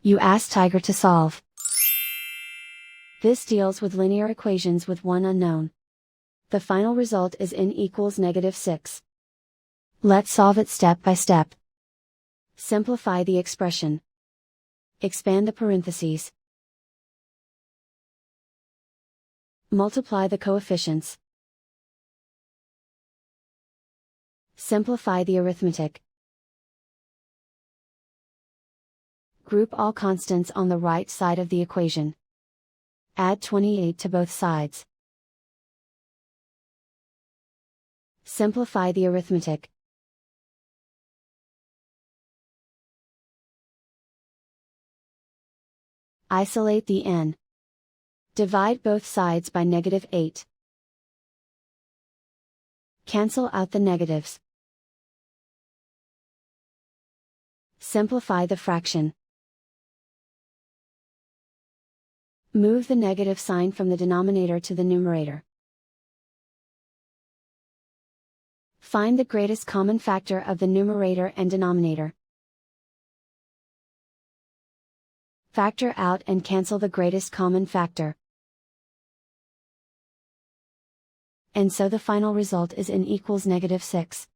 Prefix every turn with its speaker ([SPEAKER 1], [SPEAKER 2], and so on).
[SPEAKER 1] You ask Tiger to solve. This deals with linear equations with one unknown. The final result is n equals -6. Let's solve it step by step. Simplify the expression. Expand the parentheses. Multiply the coefficients. Simplify the arithmetic. Group all constants on the right side of the equation. Add 28 to both sides. Simplify the arithmetic. Isolate the n. Divide both sides by -8. Cancel out the negatives. Simplify the fraction. Move the negative sign from the denominator to the numerator. Find the greatest common factor of the numerator and denominator. Factor out and cancel the greatest common factor. And so the final result is n equals -6.